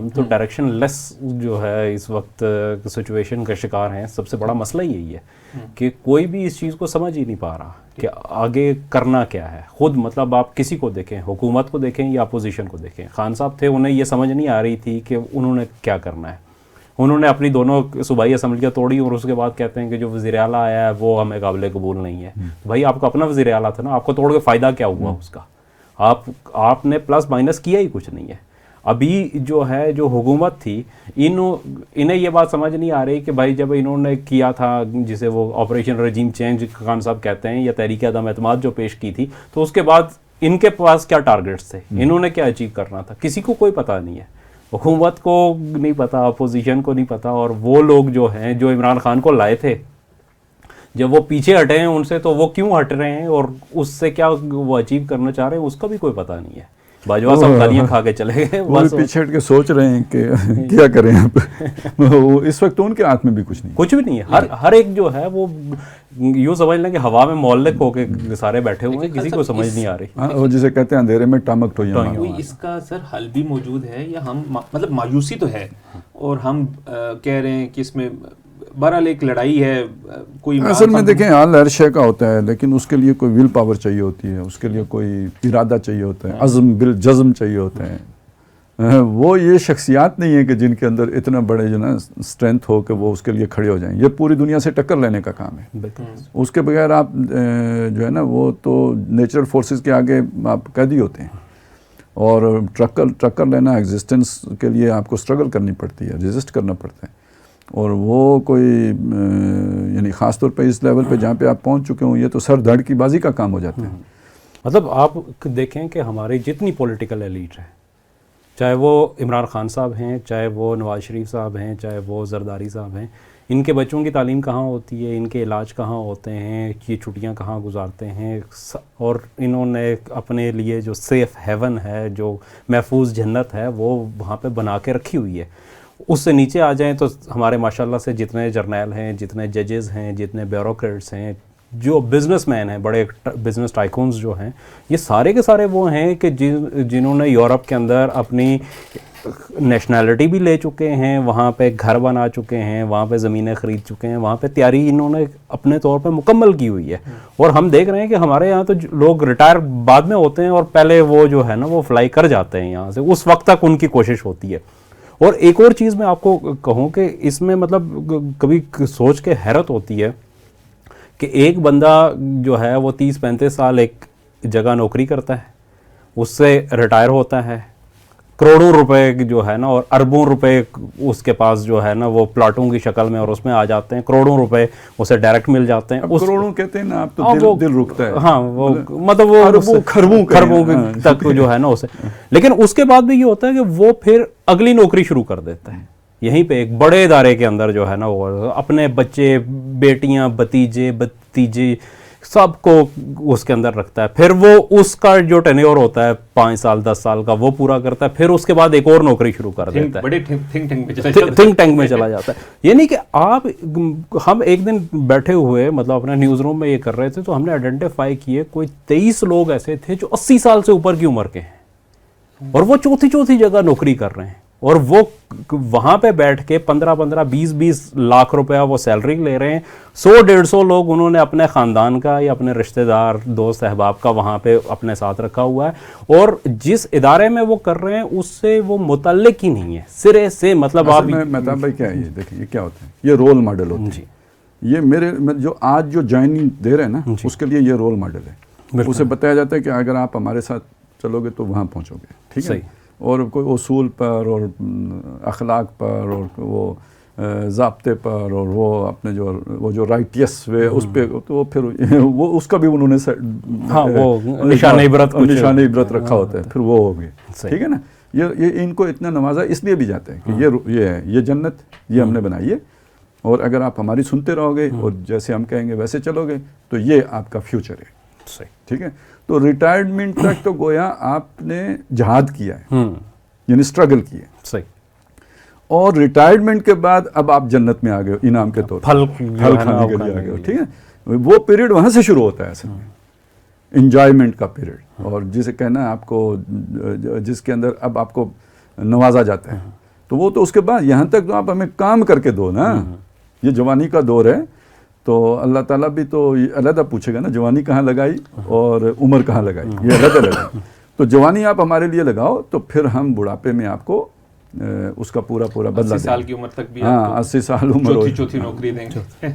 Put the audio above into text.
ہم تو ڈائریکشن لیس جو ہے اس وقت سچویشن کا شکار ہیں. سب سے بڑا مسئلہ یہی ہے کہ کوئی بھی اس چیز کو سمجھ ہی نہیں پا رہا کہ آگے کرنا کیا ہے. خود مطلب آپ کسی کو دیکھیں, حکومت کو دیکھیں یا اپوزیشن کو دیکھیں, خان صاحب تھے, انہیں یہ سمجھ نہیں آ رہی تھی کہ انہوں نے کیا کرنا ہے. انہوں نے اپنی دونوں صوبائی اسمبلیاں توڑی اور اس کے بعد کہتے ہیں کہ جو وزیر اعلیٰ آیا ہے وہ ہمیں قابل قبول نہیں ہے. بھائی آپ کا اپنا وزیر اعلیٰ تھا نا, آپ کو توڑ کے فائدہ کیا ہوا اس کا؟ آپ نے پلس مائنس کیا ہی کچھ نہیں ہے. ابھی جو ہے جو حکومت تھی انہیں یہ بات سمجھ نہیں آ رہی کہ بھائی جب انہوں نے کیا تھا جسے وہ آپریشن رجیم چینج خان صاحب کہتے ہیں یا تحریک عدم اعتماد جو پیش کی تھی, تو اس کے بعد ان کے پاس کیا ٹارگٹس تھے, انہوں نے کیا اچیو کرنا تھا, کسی کو کوئی پتہ نہیں ہے. حکومت کو نہیں پتا, اپوزیشن کو نہیں پتا, اور وہ لوگ جو ہیں جو عمران خان کو لائے تھے جب وہ پیچھے ہٹے ہیں ان سے تو وہ کیوں ہٹ رہے ہیں اور اس سے کیا وہ اچیو کرنا چاہ رہے ہیں اس کا بھی کوئی پتہ نہیں ہے. باجوہ صاحب گالیاں کھا کے چلے گئے, وہ پیچھے ہٹ کے سوچ رہے ہیں کہ کیا کریں اب. اس وقت ان کے ہاتھ میں بھی کچھ نہیں ہے. ہر ایک جو ہے وہ یوں سمجھ لیں کہ ہوا میں معلق ہو کے سارے بیٹھے ہوئے ہیں, کسی کو سمجھ نہیں آ رہی. وہ جسے کہتے ہیں اندھیرے میں ٹامک ٹوئیاں. کوئی اس کا سر حل بھی موجود ہے یا ہم مطلب مایوسی تو ہے اور ہم کہہ رہے ہیں کہ اس میں بہرحال ایک لڑائی ہے. کوئی اصل میں دیکھیں حال ہر شے کا ہوتا ہے, لیکن اس کے لیے کوئی ول پاور چاہیے ہوتی ہے, اس کے لیے کوئی ارادہ چاہیے ہوتا ہے, عزم بالجزم چاہیے ہوتا ہے. وہ یہ شخصیات نہیں ہے کہ جن کے اندر اتنا بڑے جو نا اسٹرینتھ ہو کہ وہ اس کے لیے کھڑے ہو جائیں. یہ پوری دنیا سے ٹکر لینے کا کام ہے. اس کے بغیر آپ جو ہے نا وہ تو نیچرل فورسز کے آگے آپ قیدی ہوتے ہیں, اور ٹکر لینا ایگزسٹنس کے لیے آپ کو اسٹرگل کرنی پڑتی ہے, ریزسٹ کرنا پڑتا ہے. اور وہ کوئی یعنی خاص طور پہ اس لیول پہ جہاں پہ آپ پہنچ چکے ہوں, یہ تو سر دھڑ کی بازی کا کام ہو جاتا ہے. مطلب آپ دیکھیں کہ ہماری جتنی پولیٹیکل ایلیٹ ہے, چاہے وہ عمران خان صاحب ہیں, چاہے وہ نواز شریف صاحب ہیں, چاہے وہ زرداری صاحب ہیں, ان کے بچوں کی تعلیم کہاں ہوتی ہے, ان کے علاج کہاں ہوتے ہیں, یہ چھٹیاں کہاں گزارتے ہیں, اور انہوں نے اپنے لیے جو سیف ہیون ہے, جو محفوظ جنت ہے, وہ وہاں پہ بنا کے رکھی ہوئی ہے. اس سے نیچے آ جائیں تو ہمارے ماشاءاللہ سے جتنے جرنیل ہیں, جتنے ججز ہیں, جتنے بیوروکریٹس ہیں, جو بزنس مین ہیں, بڑے بزنس ٹائکونز جو ہیں, یہ سارے کے سارے وہ ہیں کہ جنہوں نے یورپ کے اندر اپنی نیشنلٹی بھی لے چکے ہیں, وہاں پہ گھر بنا چکے ہیں, وہاں پہ زمینیں خرید چکے ہیں, وہاں پہ تیاری انہوں نے اپنے طور پہ مکمل کی ہوئی ہے. اور ہم دیکھ رہے ہیں کہ ہمارے یہاں تو لوگ ریٹائر بعد میں ہوتے ہیں اور پہلے وہ جو ہے نا وہ فلائی کر جاتے ہیں یہاں سے, اس وقت تک ان کی کوشش ہوتی ہے. اور ایک اور چیز میں آپ کو کہوں کہ اس میں مطلب کبھی سوچ کے حیرت ہوتی ہے کہ ایک بندہ جو ہے وہ 30-35 سال ایک جگہ نوکری کرتا ہے, اس سے ریٹائر ہوتا ہے, کروڑوں روپے جو ہے نا اور اربوں روپے اس کے پاس جو ہے نا وہ پلاٹوں کی شکل میں اور اس میں آ جاتے ہیں, کروڑوں روپے اسے ڈائریکٹ مل جاتے ہیں. کروڑوں کہتے ہیں نا آپ تو دل رکتا ہے. ہاں وہ مطلب وہ خربوں تک جو ہے نا اسے. لیکن اس کے بعد بھی یہ ہوتا ہے کہ وہ پھر اگلی نوکری شروع کر دیتا ہے یہیں پہ ایک بڑے ادارے کے اندر جو ہے نا وہ اپنے بچے, بیٹیاں, بھتیجے سب کو اس کے اندر رکھتا ہے. پھر وہ اس کا جو ٹینیور ہوتا ہے 5 سال 10 سال کا وہ پورا کرتا ہے, پھر اس کے بعد ایک اور نوکری شروع کر دیتا ہے, بڑے تھنک ٹینک میں چلا جاتا ہے. یعنی کہ ہم ایک دن بیٹھے ہوئے مطلب اپنے نیوز روم میں یہ کر رہے تھے تو ہم نے آئیڈینٹیفائی کیے کوئی 23 لوگ ایسے تھے جو 80 سال سے اوپر کی عمر کے ہیں, اور وہ چوتھی جگہ نوکری کر رہے ہیں, اور وہ وہاں پہ بیٹھ کے 15-20 لاکھ روپیہ وہ سیلری لے رہے ہیں. 100-150 لوگ انہوں نے اپنے خاندان کا یا اپنے رشتہ دار دوست احباب کا وہاں پہ اپنے ساتھ رکھا ہوا ہے, اور جس ادارے میں وہ کر رہے ہیں اس سے وہ متعلق ہی نہیں ہے سرے سے. مطلب آپ مہتاب بھائی کیا ہے یہ دیکھیں, یہ کیا ہوتا ہے, یہ رول ماڈل ہوتا ہے. یہ میرے جو آج جو جوائننگ دے رہے ہیں نا اس کے لیے یہ رول ماڈل ہے. اسے بتایا جاتا ہے کہ اگر آپ ہمارے ساتھ چلو گے تو وہاں پہنچو گے, ٹھیک ہے, اور کوئی اصول پر اور اخلاق پر اور وہ ضابطے پر اور وہ اپنے جو رائٹیس وے اس پہ, تو پھر وہ اس کا بھی انہوں نے نشان عبرت رکھا ہوتا ہے, پھر وہ ہو گئے, ٹھیک ہے نا. یہ ان کو اتنا نوازا اس لیے بھی جاتا ہے کہ یہ ہے, یہ جنت یہ ہم نے بنائی ہے, اور اگر آپ ہماری سنتے رہو گے اور جیسے ہم کہیں گے ویسے چلو گے تو یہ آپ کا فیوچر ہے, ٹھیک ہے. تو ریٹائرمنٹ تک تو گویا آپ نے جہاد کیا ہے, یعنی اسٹرگل کی ہے, صحیح. اور ریٹائرمنٹ کے بعد اب آپ جنت میں آ گئے, انعام کے طور پر پھل کھانے کے لیے آ گئے, ٹھیک ہے. وہ پیریڈ وہاں سے شروع ہوتا ہے اصل میں, انجوائمنٹ کا پیریڈ, اور جسے کہنا ہے آپ کو جس کے اندر اب آپ کو نوازا جاتا ہے. تو وہ تو اس کے بعد یہاں تک تو آپ ہمیں کام کر کے دو نا. یہ جوانی کا دور ہے تو اللہ تعالیٰ بھی تو علیحدہ پوچھے گا نا جوانی کہاں لگائی اور عمر کہاں لگائی, یہ علیحدہ لگائی. تو جوانی آپ ہمارے لیے لگاؤ تو پھر ہم بڑھاپے میں آپ کو اس کا پورا بدلہ 80 سال کی عمر تک بھی ہاں 80 سال عمر چوتھی نوکری دیں گے.